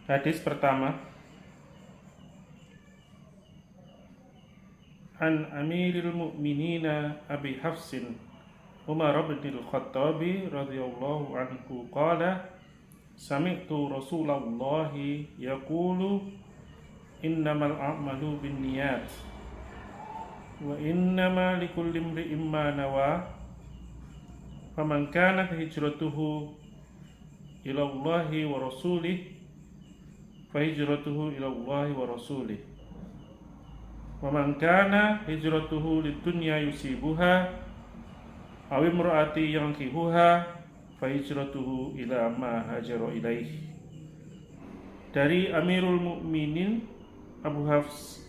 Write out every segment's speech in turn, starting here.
Hadis pertama, an Amiril Mu'minina Abi Hafsin Umar bin Al-Khattab radhiyallahu anhu qala sami'tu Rasulullah yaqulu innamal a'malu binniyat wa innama likulli imri'in ma nawa faman kanat hijratuhu ila Allahi wa rasulih fa hijratuhu ila Allahi wa rasulih wa man kana hijratuhu lidunya yusibuha aw imraati yankihuha fa hijratuhu ila ma hajara ilaihi. Dari Amirul Mukminin Abu Hafs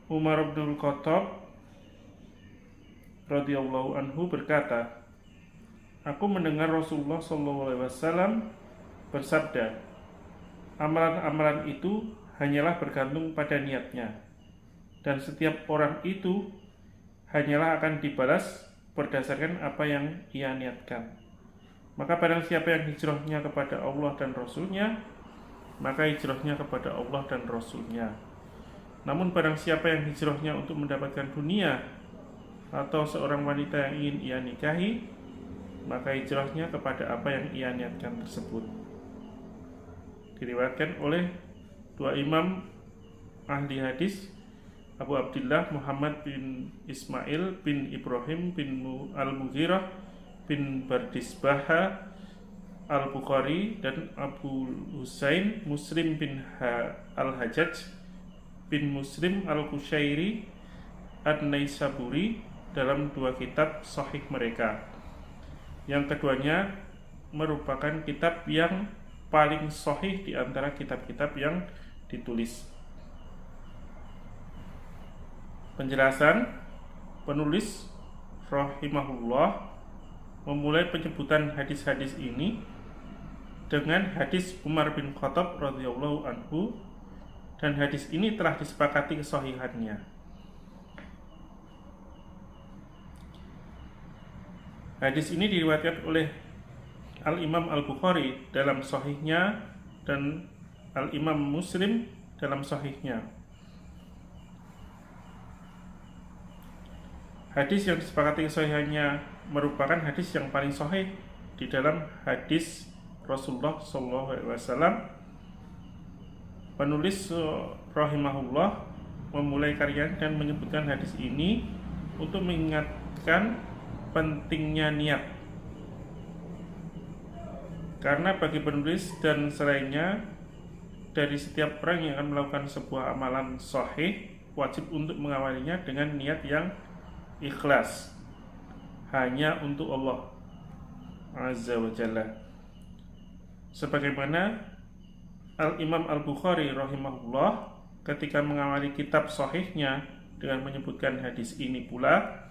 Umar bin Khattab radhiyallahu anhu berkata, aku mendengar Rasulullah SAW bersabda, amalan-amalan itu hanyalah bergantung pada niatnya, dan setiap orang itu hanyalah akan dibalas berdasarkan apa yang ia niatkan. Maka barang siapa yang hijrahnya kepada Allah dan Rasulnya, maka hijrahnya kepada Allah dan Rasulnya. Namun barang siapa yang hijrahnya untuk mendapatkan dunia atau seorang wanita yang ingin ia nikahi, maka hijrahnya kepada apa yang ia niatkan tersebut. Diriwayatkan oleh dua imam ahli hadis, Abu Abdullah Muhammad bin Ismail bin Ibrahim bin Al-Mughirah bin Bardisbaha Al-Bukhari, dan Abu Husain Muslim bin Al-Hajjaj bin Muslim Al-Qushairi An-Naisaburi dalam dua kitab sahih mereka. Yang keduanya merupakan kitab yang paling sahih di antara kitab-kitab yang ditulis. Penjelasan, penulis rahimahullah memulai penyebutan hadis-hadis ini dengan hadis Umar bin Khattab radhiyallahu anhu, dan hadis ini telah disepakati kesahihannya. Hadis ini diriwayatkan oleh Al-Imam Al-Bukhari dalam sahihnya dan Al-Imam Muslim dalam sahihnya. Hadis yang disepakati kesahihannya merupakan hadis yang paling sahih di dalam hadis Rasulullah SAW. Penulis rahimahullah memulai karyanya dan menyebutkan hadis ini untuk mengingatkan pentingnya niat, karena bagi penulis dan selainnya dari setiap orang yang akan melakukan sebuah amalan sahih wajib untuk mengawalinya dengan niat yang ikhlas hanya untuk Allah Azza wa Jalla. Sebagaimana Al-Imam Al-Bukhari rahimahullah ketika mengawali kitab sahihnya dengan menyebutkan hadis ini pula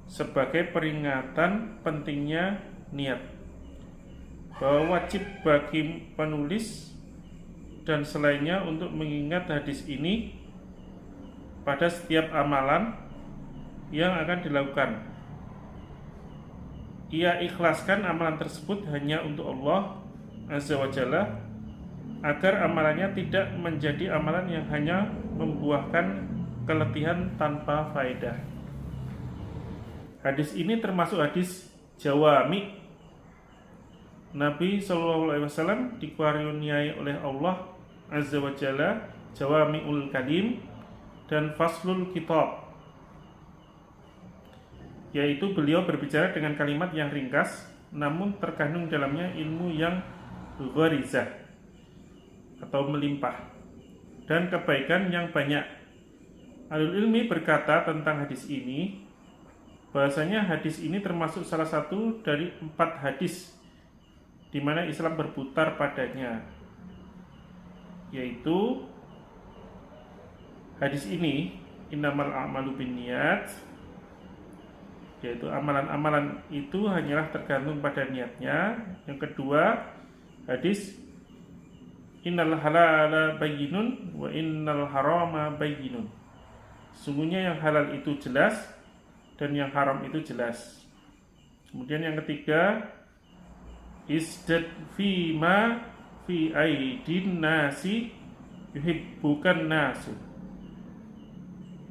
sebagai peringatan pentingnya niat, bahwa wajib bagi penulis dan selainnya untuk mengingat hadis ini pada setiap amalan yang akan dilakukan. Ia ikhlaskan amalan tersebut hanya untuk Allah Azza wa Jalla, agar amalannya tidak menjadi amalan yang hanya membuahkan keletihan tanpa faedah. Hadis ini termasuk hadis jawami. Nabi SAW dikaruniai oleh Allah Azza wa Jalla jawami'ul kalim dan faslul kitab, yaitu beliau berbicara dengan kalimat yang ringkas namun terkandung dalamnya ilmu yang gharizah atau melimpah dan kebaikan yang banyak. Ahlul ilmi berkata tentang hadis ini, bahasanya hadis ini termasuk salah satu dari 4 hadis di mana Islam berputar padanya, yaitu hadis ini innamal a'malu binniyat, yaitu amalan-amalan itu hanyalah tergantung pada niatnya. Yang kedua, hadis innal halala bayyinun wa innal harama bayyinun, sungguhnya yang halal itu jelas dan yang haram itu jelas. Kemudian yang ketiga, isdad fima fi aidin nasi yuhibbukan nasu.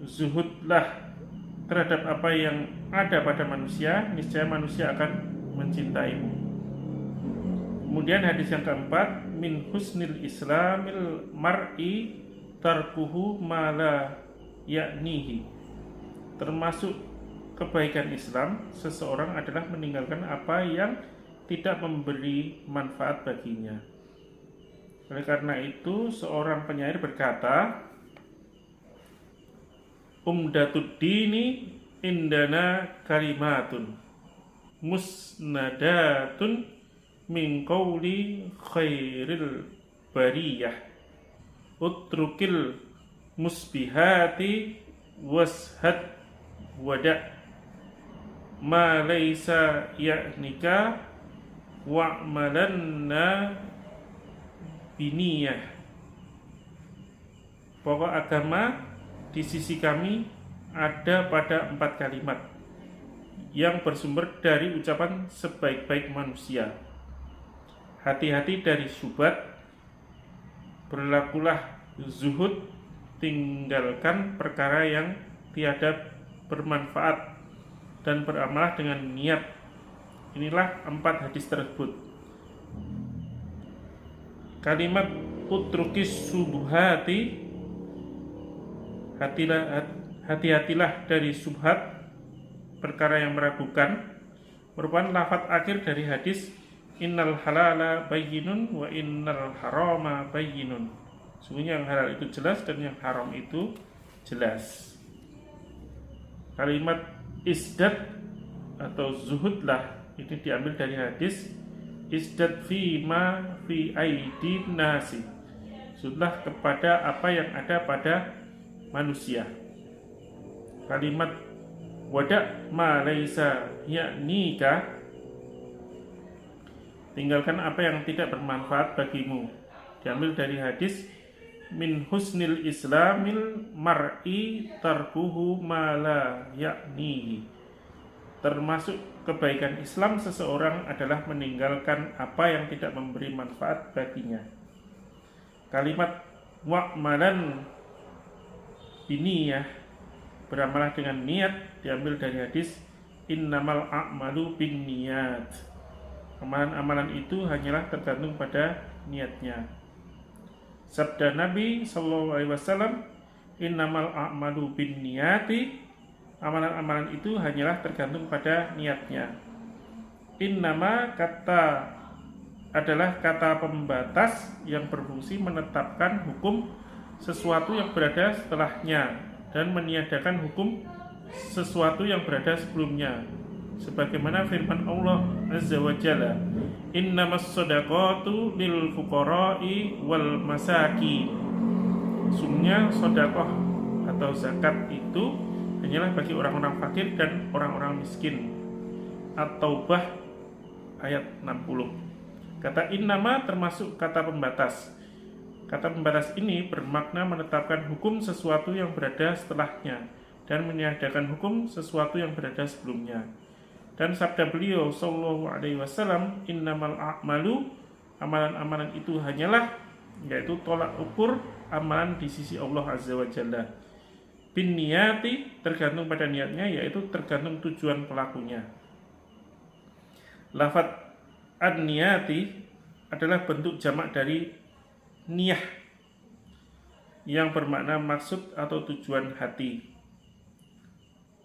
Zuhudlah terhadap apa yang ada pada manusia, niscaya manusia akan mencintaimu. Kemudian hadis yang keempat, min husnil islamil mar'i tarkuhu ma la ya'nihi. Termasuk kebaikan Islam seseorang adalah meninggalkan apa yang tidak memberi manfaat baginya. Oleh karena itu, seorang penyair berkata, umdatud dini indana kalimatun musnadatun min qawli khairil bariyah utrukil musbihati washad wada' ma laysa ya'nika wa'malanna biniyah. Pokok agama di sisi kami ada pada 4 kalimat yang bersumber dari ucapan sebaik-baik manusia. Hati-hati dari syubhat, berlakulah zuhud, tinggalkan perkara yang tiada bermanfaat, dan beramal dengan niat. Inilah 4 hadis tersebut. Kalimat utrukis subuhati, hati-hatilah dari subhat, perkara yang meragukan, merupakan lafaz akhir dari hadis innal halala bayyinun wa innal harama bayyinun. Sungguhnya yang halal itu jelas dan yang haram itu jelas. Kalimat isdad atau zuhudlah ini diambil dari hadis isdad fi ma fi aidin nasi. Zuhudlah kepada apa yang ada pada manusia. Kalimat wada' ma laisa ya'nika, tinggalkan apa yang tidak bermanfaat bagimu, diambil dari hadis min husnil islamil mar'i tarkuhu ma la ya'nihi. Termasuk kebaikan Islam seseorang adalah meninggalkan apa yang tidak memberi manfaat baginya. Kalimat wa'malan biniyah, beramalah dengan niat, diambil dari hadis innamal a'malu binniyat. Amalan-amalan itu hanyalah tergantung pada niatnya. Sabda Nabi sallallahu alaihi wasallam, innamal a'malu binniyati, amalan-amalan itu hanyalah tergantung pada niatnya. Innama kata adalah kata pembatas yang berfungsi menetapkan hukum sesuatu yang berada setelahnya dan meniadakan hukum sesuatu yang berada sebelumnya, sebagaimana firman Allah Azza wa Jalla, innamas shadaqatu lil fuqara'i wal masakin. Sungguhnya sedekah atau zakat itu hanyalah bagi orang-orang fakir dan orang-orang miskin. At-Taubah ayat 60. Kata innama termasuk kata pembatas. Kata pembatas ini bermakna menetapkan hukum sesuatu yang berada setelahnya dan meniadakan hukum sesuatu yang berada sebelumnya. Dan sabda beliau sallallahu alaihi wasallam, innamal a'malu, amalan-amalan itu hanyalah, yaitu tolak ukur amalan di sisi Allah Azza wa Jalla. Bin niyati, tergantung pada niatnya, yaitu tergantung tujuan pelakunya. Lafaz an-niyati adalah bentuk jamak dari niyah yang bermakna maksud atau tujuan hati.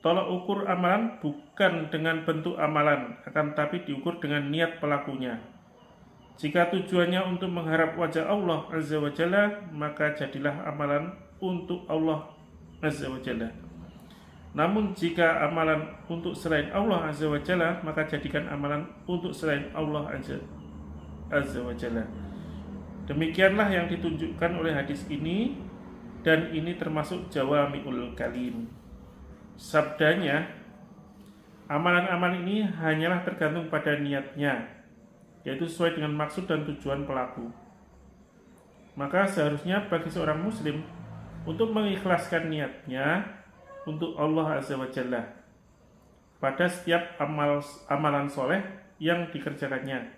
Tolak ukur amalan bukan dengan bentuk amalan, akan tapi diukur dengan niat pelakunya. Jika tujuannya untuk mengharap wajah Allah Azza wa Jalla, maka jadilah amalan untuk Allah Azza wa Jalla. Namun jika amalan untuk selain Allah Azza wa Jalla, maka jadikan amalan untuk selain Allah Azza wa Jalla. Demikianlah yang ditunjukkan oleh hadis ini, dan ini termasuk jawami'ul kalim. Sabdanya, amalan-amalan ini hanyalah tergantung pada niatnya, yaitu sesuai dengan maksud dan tujuan pelaku. Maka seharusnya bagi seorang muslim untuk mengikhlaskan niatnya untuk Allah Azza wa Jalla pada setiap amalan soleh yang dikerjakannya.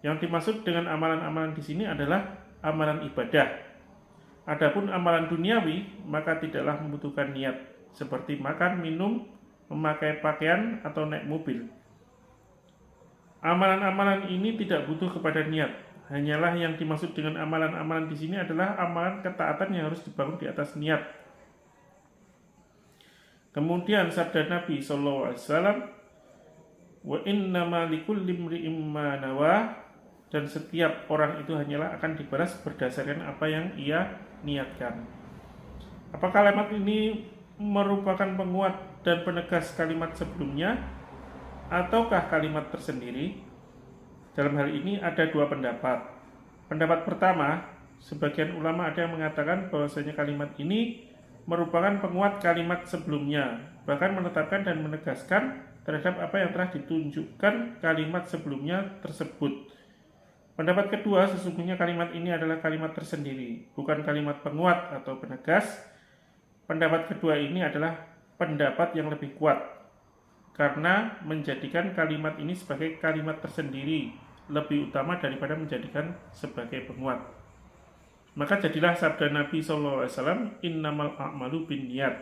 Yang dimaksud dengan amalan-amalan di sini adalah amalan ibadah. Adapun amalan duniawi maka tidaklah membutuhkan niat, seperti makan, minum, memakai pakaian, atau naik mobil. Amalan-amalan ini tidak butuh kepada niat. Hanyalah yang dimaksud dengan amalan-amalan di sini adalah amalan ketaatan yang harus dibangun di atas niat. Kemudian sabda Nabi SAW, wa innama likulli imri'in ma nawa, dan setiap orang itu hanyalah akan dibalas berdasarkan apa yang ia niatkan. Apakah kalimat ini merupakan penguat dan penegas kalimat sebelumnya, ataukah kalimat tersendiri? Dalam hal ini ada dua pendapat. Pendapat pertama, sebagian ulama ada yang mengatakan bahwasanya kalimat ini merupakan penguat kalimat sebelumnya, bahkan menetapkan dan menegaskan terhadap apa yang telah ditunjukkan kalimat sebelumnya tersebut. Pendapat kedua, sesungguhnya kalimat ini adalah kalimat tersendiri, bukan kalimat penguat atau penegas. Pendapat kedua ini adalah pendapat yang lebih kuat, karena menjadikan kalimat ini sebagai kalimat tersendiri lebih utama daripada menjadikan sebagai penguat. Maka jadilah sabda Nabi SAW, innamal a'malu binniyat.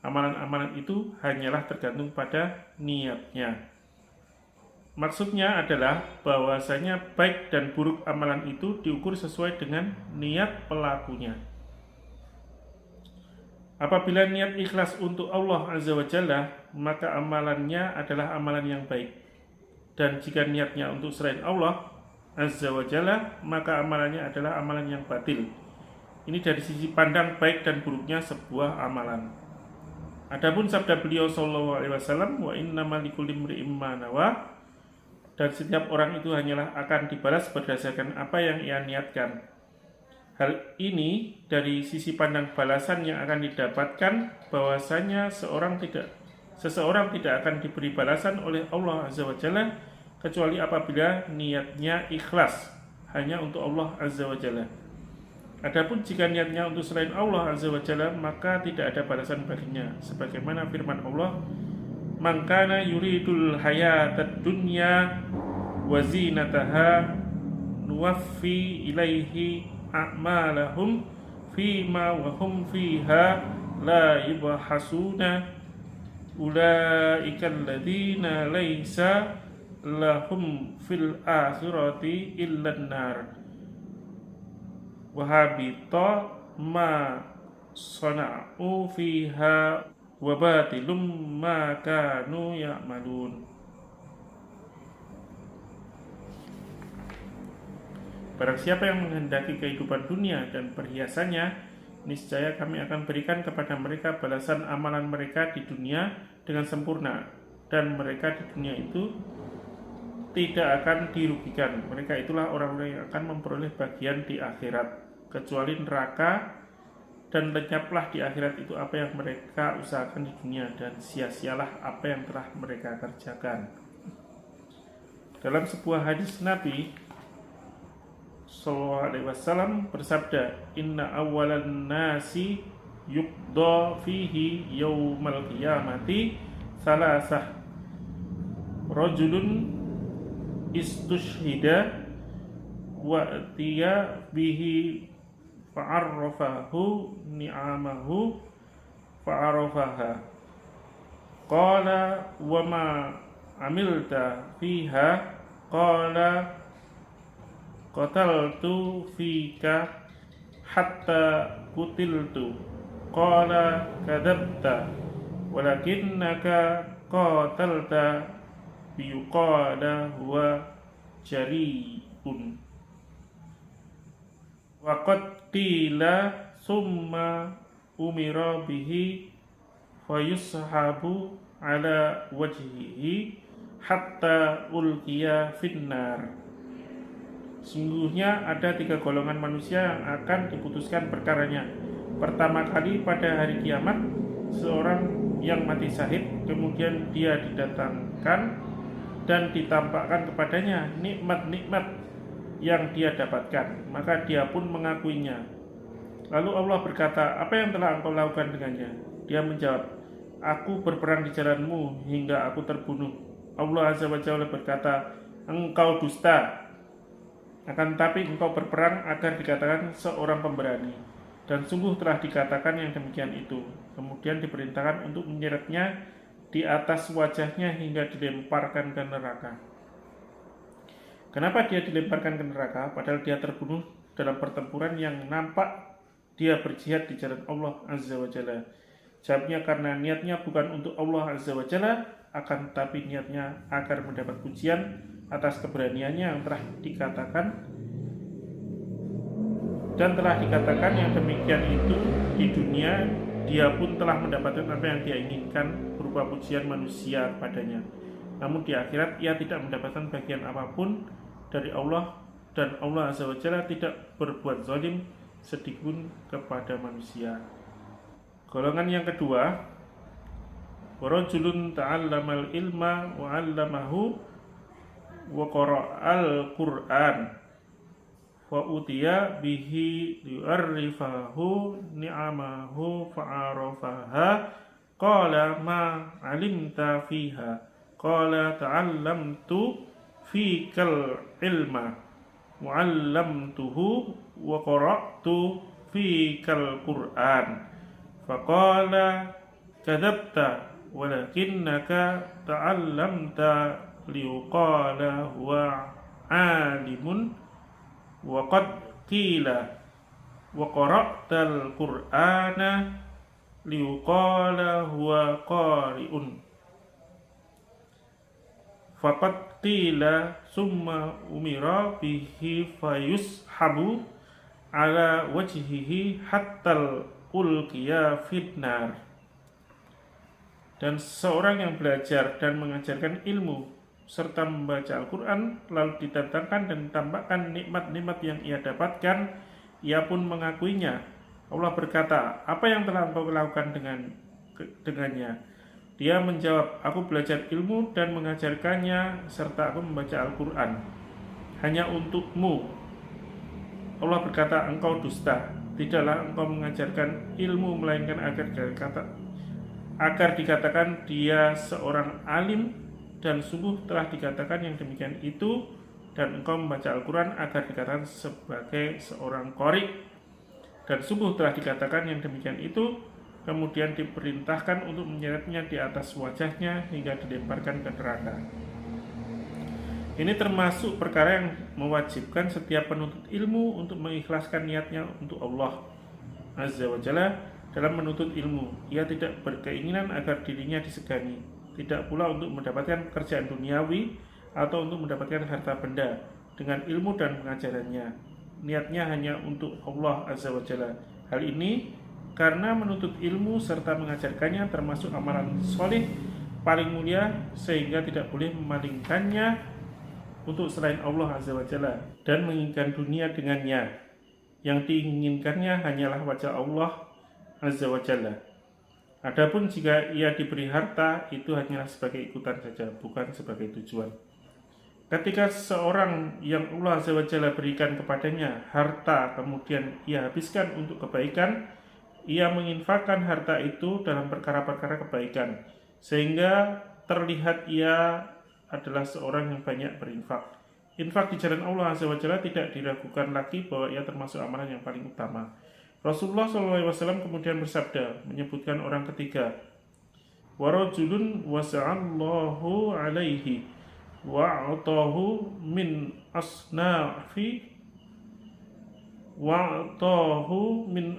Amalan-amalan itu hanyalah tergantung pada niatnya. Maksudnya adalah bahwasanya baik dan buruk amalan itu diukur sesuai dengan niat pelakunya. Apabila niat ikhlas untuk Allah Azza wa Jalla, maka amalannya adalah amalan yang baik. Dan jika niatnya untuk selain Allah Azza wa Jalla, maka amalannya adalah amalan yang batil. Ini dari sisi pandang baik dan buruknya sebuah amalan. Adapun sabda beliau sallallahu alaihi wasallam, wa innamal likulli imri'in ma nawa, dan setiap orang itu hanyalah akan dibalas berdasarkan apa yang ia niatkan. Hal ini dari sisi pandang balasan yang akan didapatkan, bahwasanya seseorang tidak akan diberi balasan oleh Allah Azza wa Jalla kecuali apabila niatnya ikhlas hanya untuk Allah Azza wa Jalla. Adapun jika niatnya untuk selain Allah Azza wa Jalla, maka tidak ada balasan baginya, sebagaimana firman Allah, man kana yuridul hayatad dunya wa zinataha nuwaffi ilaihi a'malahum fima wa hum fiha la yubhasuna ulaika alladziina laisa lahum fil akhirati illan nar wa habita ma sana'u fiha wa batilum ma kanu ya'malun. Barang siapa yang menghendaki kehidupan dunia dan perhiasannya, niscaya kami akan berikan kepada mereka balasan amalan mereka di dunia dengan sempurna, dan mereka di dunia itu tidak akan dirugikan. Mereka itulah orang-orang yang akan memperoleh bagian di akhirat, kecuali neraka, dan lenyaplah di akhirat itu apa yang mereka usahakan di dunia, dan sia-sialah apa yang telah mereka kerjakan. Dalam sebuah hadis Nabi sallallahu alaihi wasallam bersabda, inna awwalan nasi yuqda fihi yaumal qiyamati salasah rajulun istushhida wa tiya bihi fa'arrafahu ni'amahu fa'arafaha qala wa ma amilta fiha qala qataltu fika hatta kutiltu qala kadabta walakinnaka qatalta biyuqala huwa jari'un wa qad qila summa umira bihi fayushabu ala wajhihi hatta ulqiya finnar. Sungguhnya ada 3 golongan manusia yang akan diputuskan perkaranya. Pertama kali pada hari kiamat, seorang yang mati syahid, kemudian dia didatangkan dan ditampakkan kepadanya nikmat-nikmat yang dia dapatkan, maka dia pun mengakuinya. Lalu Allah berkata, apa yang telah engkau lakukan dengannya? Dia menjawab, aku berperang di jalanmu hingga aku terbunuh. Allah Azza wa Jalla berkata, engkau dusta. Akan tetapi engkau berperang agar dikatakan seorang pemberani, dan sungguh telah dikatakan yang demikian itu. Kemudian diperintahkan untuk menyeretnya di atas wajahnya hingga dilemparkan ke neraka. Kenapa dia dilemparkan ke neraka padahal dia terbunuh dalam pertempuran yang nampak dia berjihad di jalan Allah Azza wa Jalla? Jawabnya karena niatnya bukan untuk Allah Azza wa Jalla, akan tetapi niatnya agar mendapat pujian atas keberaniannya yang telah dikatakan, dan telah dikatakan yang demikian itu di dunia dia pun telah mendapatkan apa yang dia inginkan berupa pujian manusia padanya. Namun di akhirat ia tidak mendapatkan bagian apapun dari Allah, dan Allah Azza wa Jalla tidak berbuat zalim sedikitpun kepada manusia. Golongan yang kedua, warajulun ta'allamal ilma wa 'allamahu wa qara'al Qur'an wa utiya bihi li'arrifahu ni'amahu fa'arafaha qala ma 'alimta fiha qala ta'allamtu fikal ilma wa 'allamtuhu wa qara'tu fikal Qur'an faqala kadzabta walakinnaka ta'allamta liuqala huwa 'alimun wa qad qila wa qara'tal Qur'ana liuqala huwa qari'un faqad qila summa umira bihi fayushabu ala wajhihi hattal ulqiya fitnar. Dan seorang yang belajar dan mengajarkan ilmu serta membaca Al-Quran lalu ditentangkan dan ditampakkan nikmat-nikmat yang ia dapatkan, ia pun mengakuinya. Allah berkata, apa yang telah engkau lakukan dengannya? Dia menjawab, aku belajar ilmu dan mengajarkannya serta aku membaca Al-Quran hanya untukmu. Allah berkata, engkau dusta, tidaklah engkau mengajarkan ilmu melainkan agar dikatakan dia seorang alim, dan sungguh telah dikatakan yang demikian itu, dan engkau membaca Al-Quran agar dikatakan sebagai seorang qari, dan sungguh telah dikatakan yang demikian itu. Kemudian diperintahkan untuk menyeretnya di atas wajahnya hingga dilemparkan ke neraka. Ini termasuk perkara yang mewajibkan setiap penuntut ilmu untuk mengikhlaskan niatnya untuk Allah Azza wa Jalla dalam menuntut ilmu. Ia tidak berkeinginan agar dirinya disegani, tidak pula untuk mendapatkan pekerjaan duniawi atau untuk mendapatkan harta benda dengan ilmu dan pengajarannya. Niatnya hanya untuk Allah Azza wa Jalla. Hal ini karena menuntut ilmu serta mengajarkannya termasuk amalan soleh paling mulia, sehingga tidak boleh memalingkannya untuk selain Allah Azza wa Jalla dan menginginkan dunia dengannya. Yang diinginkannya hanyalah wajah Allah Azza wa Jalla. Adapun jika ia diberi harta, itu hanyalah sebagai ikutan saja, bukan sebagai tujuan. Ketika seorang yang Allah Azza wa Jalla berikan kepadanya harta, kemudian ia habiskan untuk kebaikan, ia menginfakkan harta itu dalam perkara-perkara kebaikan, sehingga terlihat ia adalah seorang yang banyak berinfak. Infak di jalan Allah Azza wa Jalla tidak diragukan lagi bahwa ia termasuk amalan yang paling utama. Rasulullah SAW kemudian bersabda, menyebutkan orang ketiga, warajulun wasa'allahu alaihi wa'atahu min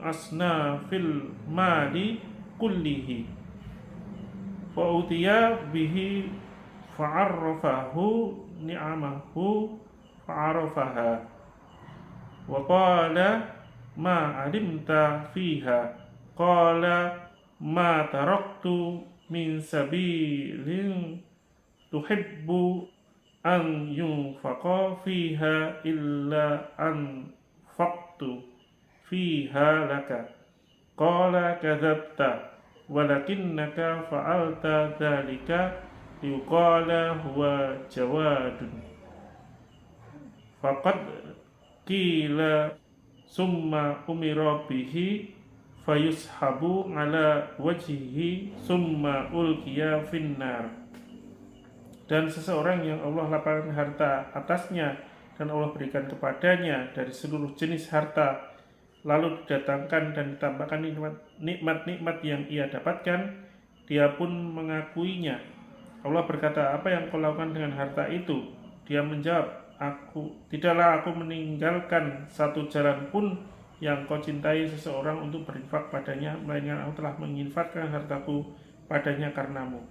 asnafil mali kullihi fa'utiya bihi fa'arrafahu ni'amahu fa'arafaha wa qala ma alimta fiha qala ma taraktu min sabilin tuhibbu an yunfaqa fiha illa an faqtu fiha laka qala kadzabta walakinnaka fa'alta dhalika liqala huwa jawadun faqad qila summa umira bihi fayushabu ala wajhihi summa ulqiya finnar. Dan seseorang yang Allah lapangkan harta atasnya dan Allah berikan kepadanya dari seluruh jenis harta, lalu didatangkan dan ditambahkan nikmat-nikmat yang ia dapatkan, dia pun mengakuinya. Allah berkata, apa yang kau lakukan dengan harta itu? Dia menjawab, tidaklah aku meninggalkan satu jalan pun yang kau cintai seseorang untuk berinfak padanya, melainkan aku telah menginfakkan hartaku padanya karenamu.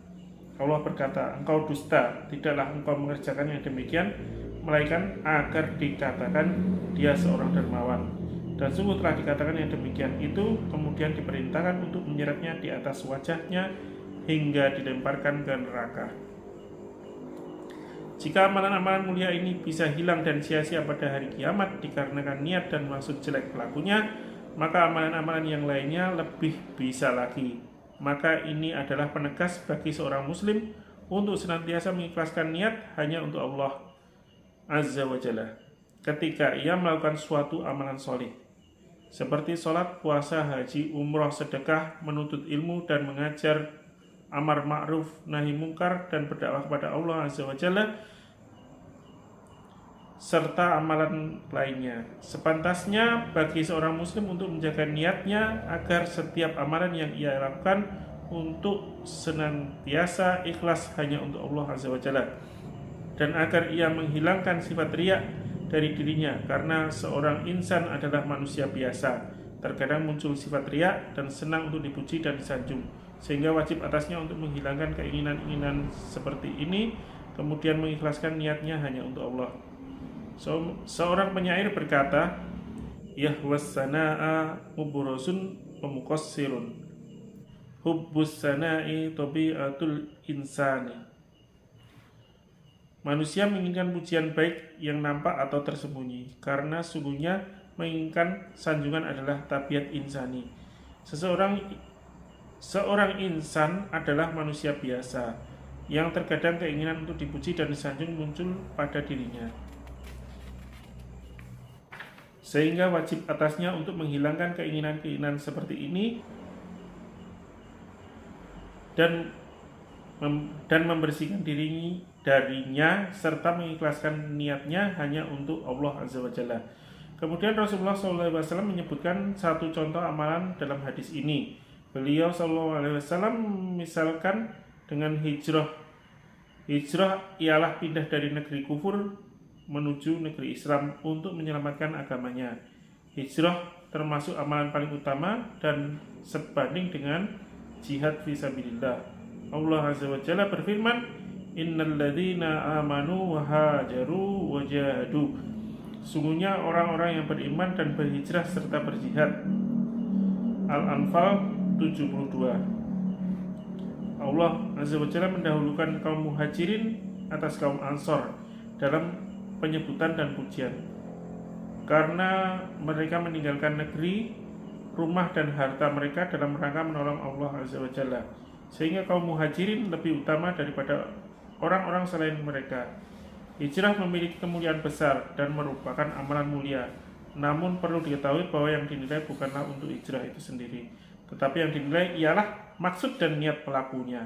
Allah berkata, engkau dusta, tidaklah engkau mengerjakan yang demikian, melainkan agar dikatakan dia seorang dermawan. Dan sungguh telah dikatakan yang demikian itu, kemudian diperintahkan untuk menyeretnya di atas wajahnya hingga dilemparkan ke neraka. Jika amalan-amalan mulia ini bisa hilang dan sia-sia pada hari kiamat dikarenakan niat dan maksud jelek pelakunya, maka amalan-amalan yang lainnya lebih bisa lagi. Maka ini adalah penegas bagi seorang muslim untuk senantiasa mengikhlaskan niat hanya untuk Allah Azza wa Jalla ketika ia melakukan suatu amalan soleh, seperti sholat, puasa, haji, umroh, sedekah, menuntut ilmu, dan mengajar amar ma'ruf, nahi mungkar, dan berdakwah kepada Allah Azza wa Jalla, serta amalan lainnya. Sepantasnya bagi seorang muslim untuk menjaga niatnya agar setiap amalan yang ia lakukan untuk senantiasa ikhlas hanya untuk Allah Azza wa Jalla, dan agar ia menghilangkan sifat riya dari dirinya, karena seorang insan adalah manusia biasa, terkadang muncul sifat riya dan senang untuk dipuji dan disanjung, sehingga wajib atasnya untuk menghilangkan keinginan-keinginan seperti ini, kemudian mengikhlaskan niatnya hanya untuk Allah. Seorang penyair berkata, yahwas sana'a mubrosun pemukossirun, hubbus sana'i tabi'atul insani. Manusia menginginkan pujian baik yang nampak atau tersembunyi, karena sungguhnya menginginkan sanjungan adalah tabiat insani. Seorang insan adalah manusia biasa, yang terkadang keinginan untuk dipuji dan disanjung muncul pada dirinya, sehingga wajib atasnya untuk menghilangkan keinginan-keinginan seperti ini dan membersihkan darinya serta mengikhlaskan niatnya hanya untuk Allah Azza wa Jalla. Kemudian Rasulullah SAW menyebutkan satu contoh amalan dalam hadis ini. Beliau SAW misalkan dengan hijrah. Hijrah ialah pindah dari negeri kufur menuju negeri Islam untuk menyelamatkan agamanya. Hijrah termasuk amalan paling utama dan sebanding dengan jihad fisabilillah. Allah Azza wa Jalla berfirman, innal ladzina amanu wa hajaru wa jahadu. Sungguhnya orang-orang yang beriman dan berhijrah serta berjihad. Al-Anfal 72. Allah Azza wa Jalla mendahulukan kaum muhajirin atas kaum ansor dalam penyebutan dan pujian, karena mereka meninggalkan negeri, rumah dan harta mereka dalam rangka menolong Allah Azza wa Jalla, sehingga kaum muhajirin lebih utama daripada orang-orang selain mereka. Hijrah memiliki kemuliaan besar dan merupakan amalan mulia. Namun perlu diketahui bahwa yang dinilai bukanlah untuk hijrah itu sendiri, tetapi yang dinilai ialah maksud dan niat pelakunya.